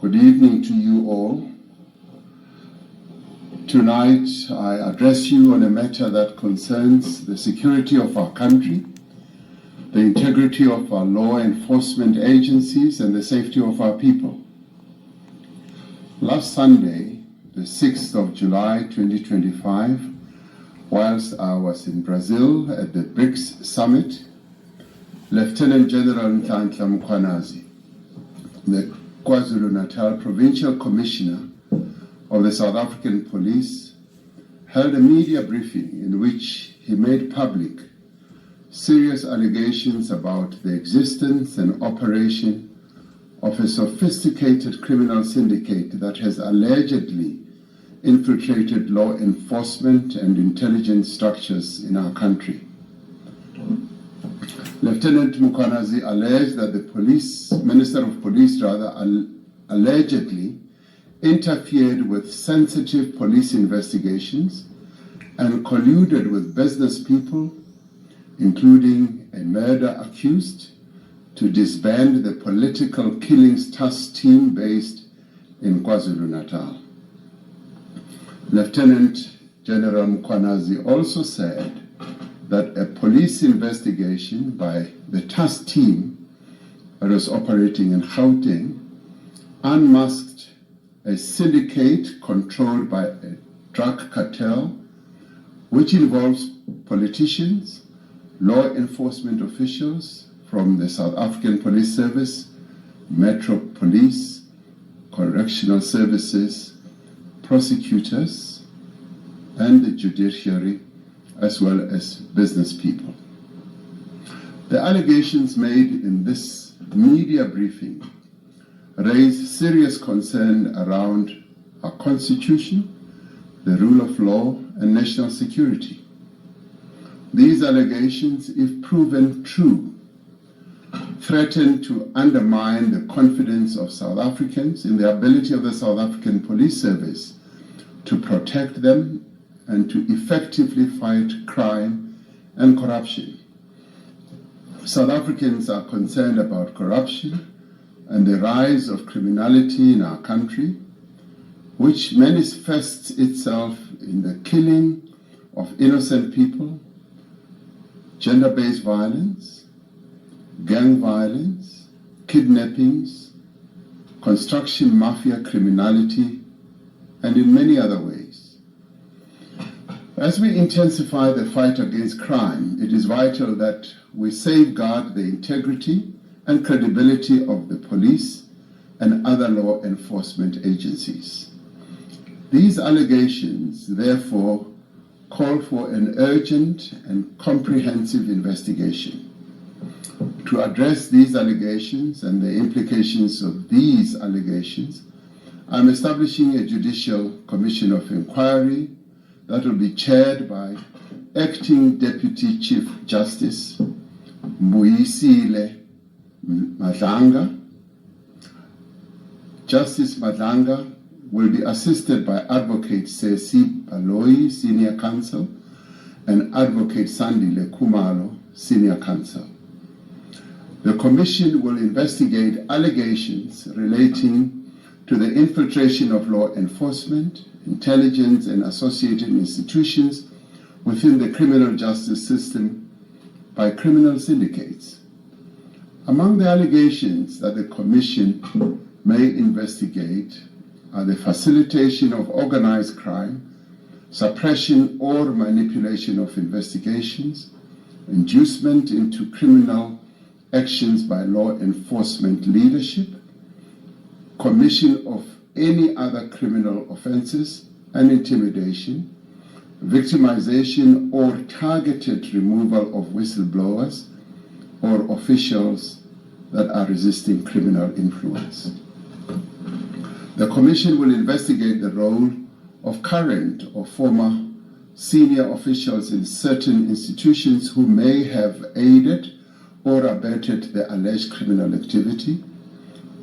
Good evening to you all. Tonight, I address you on a matter that concerns the security of our country, the integrity of our law enforcement agencies, and the safety of our people. Last Sunday, the 6th of July 2025, whilst I was in Brazil at the BRICS Summit, Lieutenant General Mkwanazi, the KwaZulu-Natal Provincial Commissioner of the South African Police, held a media briefing in which he made public serious allegations about the existence and operation of a sophisticated criminal syndicate that has allegedly infiltrated law enforcement and intelligence structures in our country. Lieutenant Mkwanazi alleged that the Minister of Police allegedly interfered with sensitive police investigations and colluded with business people, including a murder accused, to disband the political killings task team based in KwaZulu-Natal. Lieutenant General Mkwanazi also said that a police investigation by the task team that was operating in Gauteng unmasked a syndicate controlled by a drug cartel, which involves politicians, law enforcement officials from the South African Police Service, Metro Police, correctional services, prosecutors, and the judiciary, as well as business people. The allegations made in this media briefing raise serious concern around our constitution, the rule of law, and national security. These allegations, if proven true, threaten to undermine the confidence of South Africans in the ability of the South African Police Service to protect them and to effectively fight crime and corruption. South Africans are concerned about corruption and the rise of criminality in our country, which manifests itself in the killing of innocent people, gender-based violence, gang violence, kidnappings, construction mafia criminality, and in many other ways. As we intensify the fight against crime, it is vital that we safeguard the integrity and credibility of the police and other law enforcement agencies. These allegations, therefore, call for an urgent and comprehensive investigation. To address these allegations and the implications of these allegations, I'm establishing a Judicial Commission of Inquiry that will be chaired by Acting Deputy Chief Justice Mbuyisile Madlanga. Justice Madlanga will be assisted by Advocate Sesi Baloyi, Senior Counsel, and Advocate Sandile Khumalo, Senior Counsel. The Commission will investigate allegations relating to the infiltration of law enforcement, intelligence, and associated institutions within the criminal justice system by criminal syndicates. Among the allegations that the Commission may investigate are the facilitation of organized crime, suppression or manipulation of investigations, inducement into criminal actions by law enforcement leadership, commission of any other criminal offenses, and intimidation, victimization or targeted removal of whistleblowers or officials that are resisting criminal influence. The Commission will investigate the role of current or former senior officials in certain institutions who may have aided or abetted the alleged criminal activity,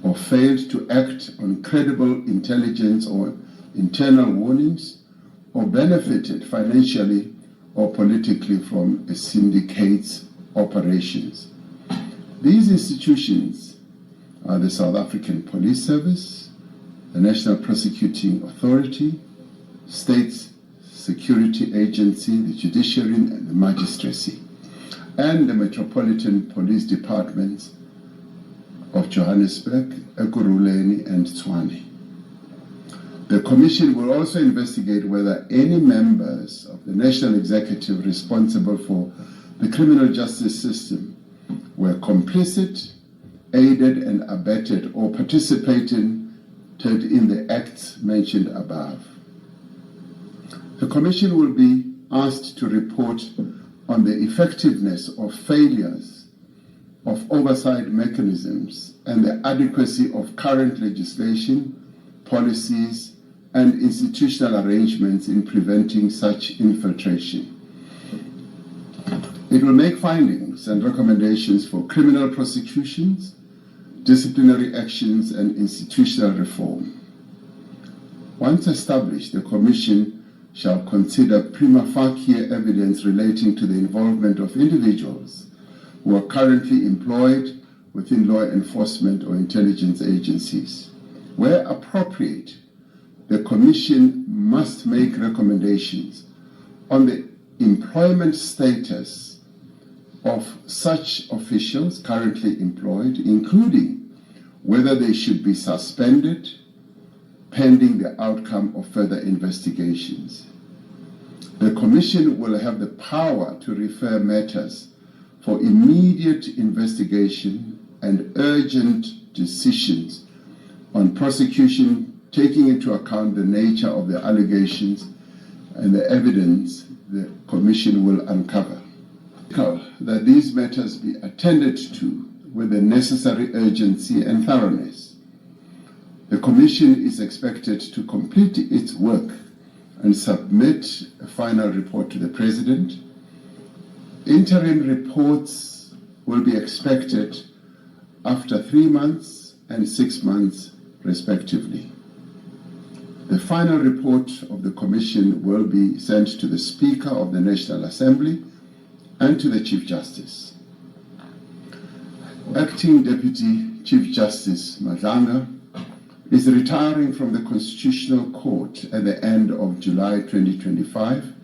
or failed to act on credible intelligence or internal warnings, or benefited financially or politically from a syndicate's operations. These institutions are the South African Police Service, the National Prosecuting Authority, State Security Agency, the Judiciary and the Magistracy, and the Metropolitan Police Departments of Johannesburg, Ekurhuleni, and Tshwane. The Commission will also investigate whether any members of the National Executive responsible for the criminal justice system were complicit, aided and abetted, or participated in the acts mentioned above. The Commission will be asked to report on the effectiveness of failures of oversight mechanisms and the adequacy of current legislation, policies, and institutional arrangements in preventing such infiltration. It will make findings and recommendations for criminal prosecutions, disciplinary actions, and institutional reform. Once established, the Commission shall consider prima facie evidence relating to the involvement of individuals who are currently employed within law enforcement or intelligence agencies. Where appropriate, the Commission must make recommendations on the employment status of such officials currently employed, including whether they should be suspended pending the outcome of further investigations. The Commission will have the power to refer matters for immediate investigation and urgent decisions on prosecution, taking into account the nature of the allegations and the evidence the Commission will uncover. That these matters be attended to with the necessary urgency and thoroughness. The Commission is expected to complete its work and submit a final report to the President. Interim reports will be expected after 3 months and 6 months, respectively. The final report of the Commission will be sent to the Speaker of the National Assembly and to the Chief Justice. Acting Deputy Chief Justice Madlanga is retiring from the Constitutional Court at the end of July 2025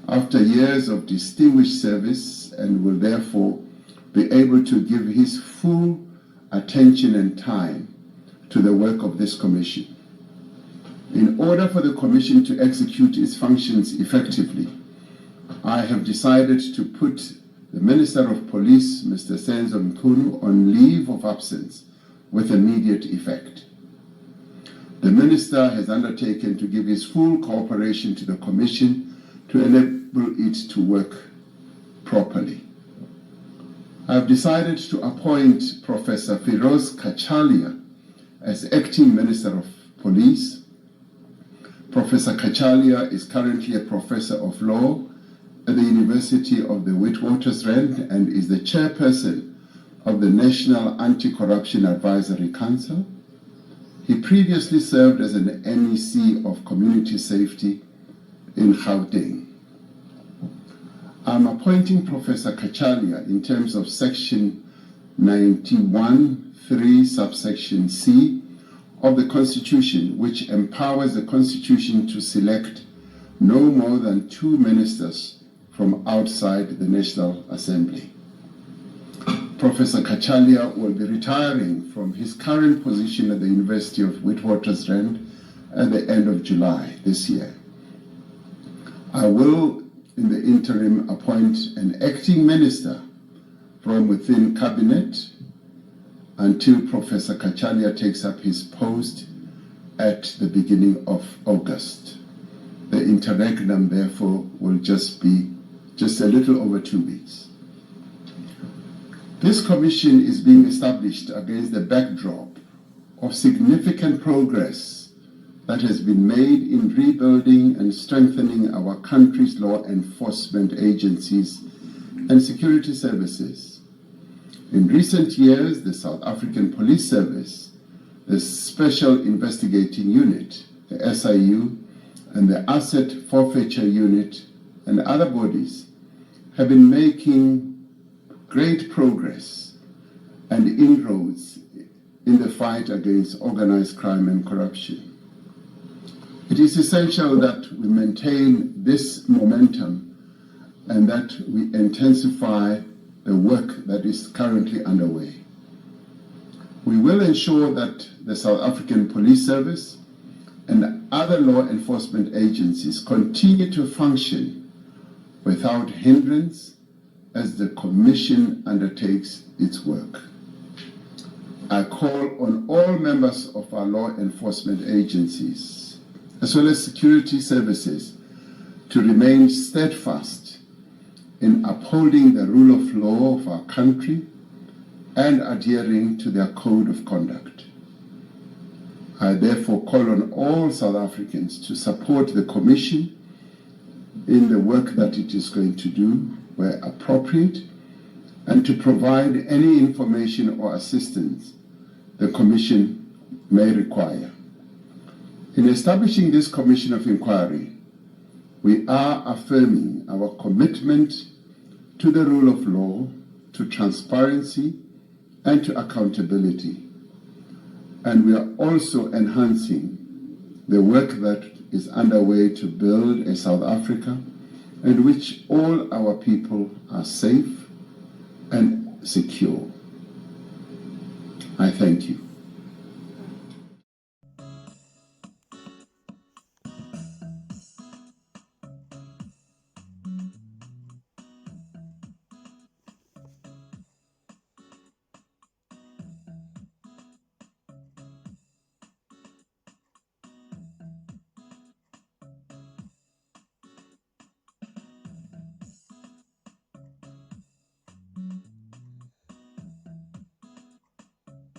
after years of distinguished service, and will therefore be able to give his full attention and time to the work of this Commission. In order for the Commission to execute its functions effectively, I have decided to put the Minister of Police, Mr. Senzo Mchunu, on leave of absence with immediate effect. The Minister has undertaken to give his full cooperation to the Commission to enable it to work properly. I have decided to appoint Professor Firoz Kachalia as Acting Minister of Police. Professor Kachalia is currently a Professor of Law at the University of the Witwatersrand and is the Chairperson of the National Anti-Corruption Advisory Council. He previously served as an NEC of Community Safety in Gauteng. I'm appointing Professor Kachalia in terms of Section 91(3) subsection C of the Constitution, which empowers the Constitution to select no more than 2 ministers from outside the National Assembly. Professor Kachalia will be retiring from his current position at the University of Witwatersrand at the end of July this year. I will, in the interim, appoint an acting minister from within Cabinet until Professor Kachalia takes up his post at the beginning of August. The interregnum, therefore, will just be a little over 2 weeks. This Commission is being established against the backdrop of significant progress that has been made in rebuilding and strengthening our country's law enforcement agencies and security services. In recent years, the South African Police Service, the Special Investigating Unit, the SIU, and the Asset Forfeiture Unit and other bodies have been making great progress and inroads in the fight against organized crime and corruption. It is essential that we maintain this momentum and that we intensify the work that is currently underway. We will ensure that the South African Police Service and other law enforcement agencies continue to function without hindrance as the Commission undertakes its work. I call on all members of our law enforcement agencies, as well as security services, to remain steadfast in upholding the rule of law of our country and adhering to their code of conduct. I therefore call on all South Africans to support the Commission in the work that it is going to do where appropriate, and to provide any information or assistance the Commission may require. In establishing this Commission of Inquiry, we are affirming our commitment to the rule of law, to transparency, and to accountability. And we are also enhancing the work that is underway to build a South Africa in which all our people are safe and secure. I thank you.